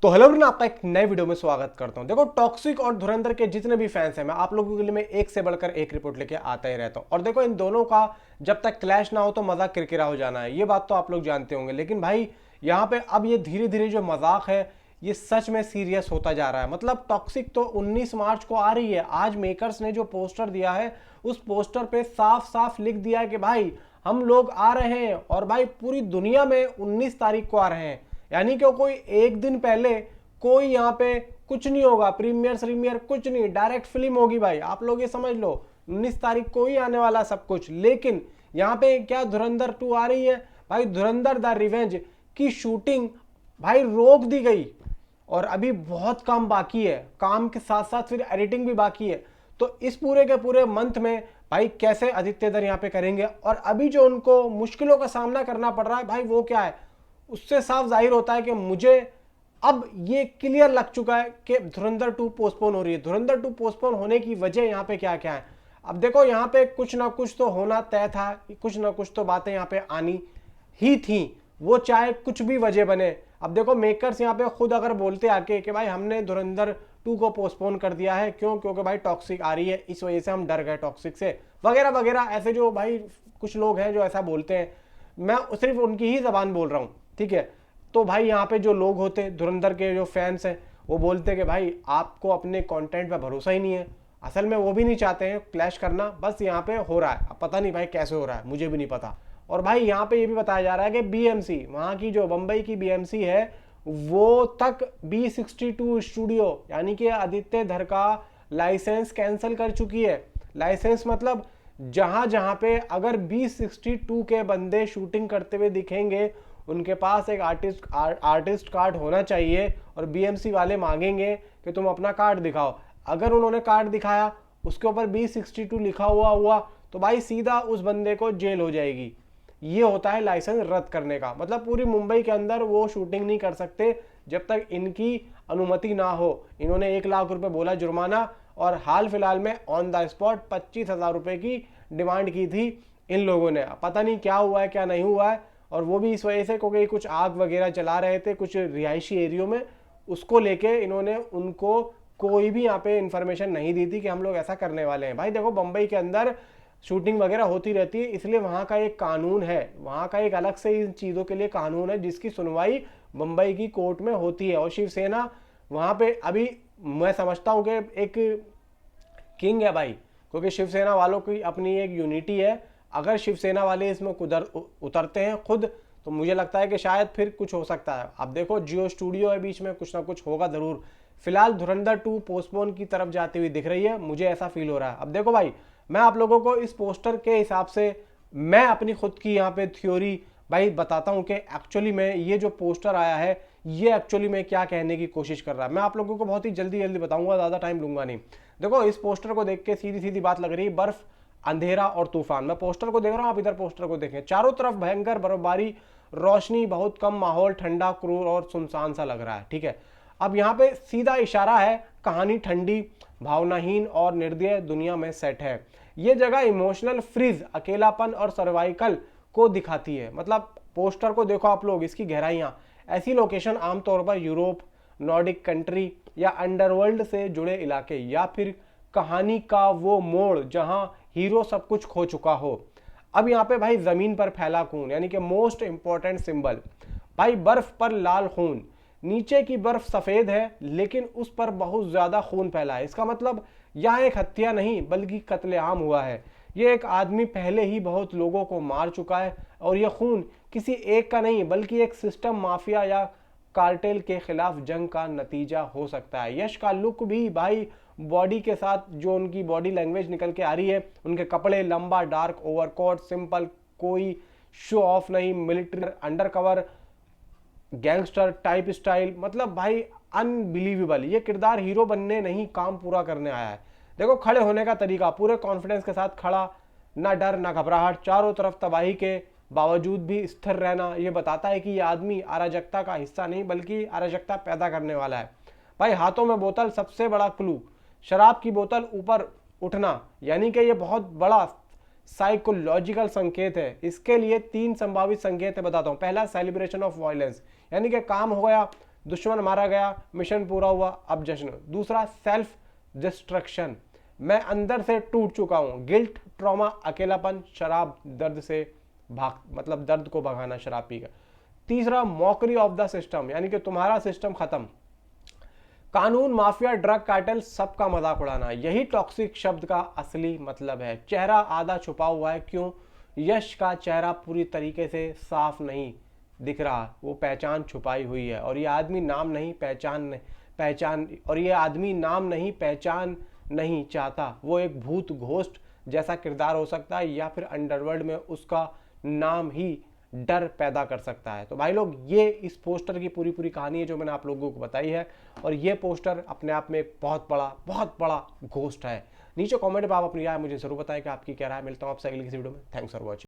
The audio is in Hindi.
तो हेलो एवरीवन, आपका एक नए वीडियो में स्वागत करता हूं। देखो, टॉक्सिक और धुरंधर के जितने भी फैंस हैं, मैं आप लोगों के लिए मैं एक से बढ़कर एक रिपोर्ट लेके आता ही रहता हूं। और देखो, इन दोनों का जब तक क्लैश ना हो तो मजाक किरकिरा हो जाना है, ये बात तो आप लोग जानते होंगे। लेकिन भाई यहाँ पे अब ये धीरे धीरे जो मजाक है ये सच में सीरियस होता जा रहा है। मतलब टॉक्सिक तो 19 मार्च को आ रही है। आज मेकर्स ने जो पोस्टर दिया है उस पोस्टर पे साफ साफ लिख दिया है कि भाई हम लोग आ रहे हैं, और भाई पूरी दुनिया में 19 तारीख को आ रहे हैं। यानी कि कोई एक दिन पहले कोई यहाँ पे कुछ नहीं होगा, प्रीमियर कुछ नहीं, डायरेक्ट फिल्म होगी भाई। आप लोग ये समझ लो 19 तारीख को ही आने वाला सब कुछ। लेकिन यहाँ पे क्या धुरंधर 2 आ रही है भाई। धुरंधर द रिवेंज की शूटिंग भाई रोक दी गई और अभी बहुत काम बाकी है। काम के साथ साथ फिर एडिटिंग भी बाकी है। तो इस पूरे के पूरे मंथ में भाई कैसे आदित्य दर यहाँ पे करेंगे, और अभी जो उनको मुश्किलों का सामना करना पड़ रहा है भाई वो क्या है, उससे साफ जाहिर होता है कि मुझे अब ये क्लियर लग चुका है कि धुरंधर 2 पोस्टपोन हो रही है। धुरंधर 2 पोस्टपोन होने की वजह यहाँ पे क्या क्या है। अब देखो, यहाँ पे कुछ ना कुछ तो होना तय था, कुछ ना कुछ तो बातें यहाँ पे आनी ही थी, वो चाहे कुछ भी वजह बने। अब देखो, मेकर्स यहाँ पे खुद अगर बोलते आके कि भाई हमने धुरंधर 2 को पोस्टपोन कर दिया है, क्यों, क्योंकि भाई टॉक्सिक आ रही है, इस वजह से हम डर गए टॉक्सिक से, वगैरह वगैरह, ऐसे जो भाई कुछ लोग हैं जो ऐसा बोलते हैं, मैं सिर्फ उनकी ही जबान बोल रहा हूँ, ठीक है। तो भाई यहाँ पे जो लोग होते, धुरंधर के जो फैंस हैं, वो बोलते कि भाई आपको अपने कंटेंट पे भरोसा ही नहीं है। असल में वो भी नहीं चाहते हैं क्लैश करना, बस यहाँ पे हो रहा है। अब पता नहीं भाई कैसे हो रहा है, मुझे भी नहीं पता। और भाई यहाँ पे ये भी बताया जा रहा है कि बीएमसी, वहाँ की जो बंबई की बीएमसी है, वो तक B62 स्टूडियो यानी कि आदित्य धर का लाइसेंस कैंसिल कर चुकी है। लाइसेंस मतलब जहां जहां पे अगर B62 के बंदे शूटिंग करते हुए दिखेंगे, उनके पास एक आर्टिस्ट कार्ड होना चाहिए, और बीएमसी वाले मांगेंगे कि तुम अपना कार्ड दिखाओ। अगर उन्होंने कार्ड दिखाया, उसके ऊपर B62 लिखा हुआ तो भाई सीधा उस बंदे को जेल हो जाएगी। ये होता है लाइसेंस रद्द करने का मतलब। पूरी मुंबई के अंदर वो शूटिंग नहीं कर सकते जब तक इनकी अनुमति ना हो। इन्होंने 1 लाख रुपए बोला जुर्माना, और हाल फिलहाल में ऑन द स्पॉट 25,000 रुपए की डिमांड की थी इन लोगों ने। पता नहीं क्या हुआ है क्या नहीं हुआ है, और वो भी इस वजह से क्योंकि कुछ आग वगैरह चला रहे थे कुछ रिहायशी एरियो में, उसको लेके इन्होंने उनको कोई भी यहाँ पे इंफॉर्मेशन नहीं दी थी कि हम लोग ऐसा करने वाले हैं। भाई देखो, बंबई के अंदर शूटिंग वगैरह होती रहती है, इसलिए वहाँ का एक कानून है, वहाँ का एक अलग से इन चीज़ों के लिए कानून है जिसकी सुनवाई बंबई की कोर्ट में होती है। और शिवसेना वहाँ पे अभी मैं समझता हूँ कि एक किंग है भाई, क्योंकि शिवसेना वालों की अपनी एक यूनिटी है। अगर शिवसेना वाले इसमें उतरते हैं खुद, तो मुझे लगता है कि शायद फिर कुछ हो सकता है। अब देखो, जियो स्टूडियो है बीच में, कुछ ना कुछ होगा जरूर। फिलहाल धुरंधर 2 पोस्टपोन की तरफ जाती हुई दिख रही है, मुझे ऐसा फील हो रहा है। अब देखो भाई, मैं आप लोगों को इस पोस्टर के हिसाब से मैं अपनी खुद की यहाँ पे थ्योरी भाई बताता हूँ कि एक्चुअली में ये जो पोस्टर आया है ये एक्चुअली में क्या कहने की कोशिश कर रहा है। मैं आप लोगों को बहुत ही जल्दी बताऊंगा, ज़्यादा टाइम लूंगा नहीं। देखो, इस पोस्टर को देख के सीधी सीधी बात लग रही है, बर्फ, अंधेरा और तूफान। मैं पोस्टर को देख रहा हूँ, आप इधर पोस्टर को देखें, चारों तरफ भयंकर बर्फबारी, रोशनी बहुत कम, माहौल ठंडा, क्रूर और सुनसान सा लग रहा है, ठीक है। अब यहाँ पे सीधा इशारा है, कहानी ठंडी, भावनाहीन और निर्दय दुनिया में सेट है। ये जगह इमोशनल फ्रीज, अकेलापन और सर्वाइकल को दिखाती है। मतलब पोस्टर को देखो आप लोग, इसकी गहराइयां। ऐसी लोकेशन आमतौर पर यूरोप, नॉर्डिक कंट्री या अंडरवर्ल्ड से जुड़े इलाके, या फिर कहानी का वो मोड़ जहां हीरो सब कुछ खो चुका हो। अब यहाँ पे भाई जमीन पर फैला खून, यानी कि मोस्ट इंपॉर्टेंट सिंबल, भाई बर्फ पर लाल खून, नीचे की बर्फ सफेद है लेकिन उस पर बहुत ज्यादा खून फैला है। इसका मतलब यह एक हत्या नहीं बल्कि कत्लेआम हुआ है। यह एक आदमी पहले ही बहुत लोगों को मार चुका है, और यह खून किसी एक का नहीं बल्कि एक सिस्टम, माफिया या कार्टेल के खिलाफ जंग का नतीजा हो सकता है। यश का लुक भी भाई बॉडी के साथ, जो उनकी बॉडी लैंग्वेज निकल के आ रही है, उनके कपड़े, लंबा डार्क ओवरकोट, सिंपल, कोई शो ऑफ नहीं, military, undercover gangster type style, मतलब भाई अनबिलीवेबल। ये किरदार हीरो बनने नहीं, काम पूरा करने आया है। देखो, खड़े होने का तरीका, पूरे कॉन्फिडेंस के साथ खड़ा, ना डर ना घबराहट, चारों तरफ तबाही के बावजूद भी स्थिर रहना। ये बताता है कि ये आदमी अराजकता का हिस्सा नहीं बल्कि अराजकता पैदा करने वाला है। भाई हाथों में बोतल, सबसे बड़ा क्लू, शराब की बोतल ऊपर उठना, यानी कि ये बहुत बड़ा साइकोलॉजिकल संकेत है। इसके लिए 3 संभावित संकेत है, बताता हूं। पहला, सेलिब्रेशन ऑफ वायलेंस, यानी कि काम हो गया, दुश्मन मारा गया, मिशन पूरा हुआ, अब जश्न। दूसरा सेल्फ डिस्ट्रक्शन, मैं अंदर से टूट चुका हूं, गिल्ट, ट्रॉमा, अकेलापन, शराब, दर्द से भाग मतलब दर्द को भगाना शराब पीकर। तीसरा मॉकरी ऑफ द सिस्टम, यानी कि तुम्हारा सिस्टम खत्म, कानून, माफिया, ड्रग कार्टेल, सबका मजाक उड़ाना, यही टॉक्सिक शब्द का असली मतलब है। चेहरा आधा छुपा हुआ है, क्यों? यश का चेहरा पूरी तरीके से साफ नहीं दिख रहा, वो पहचान छुपाई हुई है। और ये आदमी नाम नहीं पहचान नहीं चाहता, वो एक भूत घोस्ट जैसा किरदार हो सकता है, या फिर अंडरवर्ल्ड में उसका नाम ही डर पैदा कर सकता है। तो भाई लोग, ये इस पोस्टर की पूरी पूरी कहानी है जो मैंने आप लोगों को बताई है, और ये पोस्टर अपने आप में बहुत बड़ा घोस्ट है। नीचे कमेंट में आप अपनी राय मुझे जरूर बताएं कि आपकी क्या राय। मिलता हूं आपसे अगली किसी वीडियो में। Thanks for watching.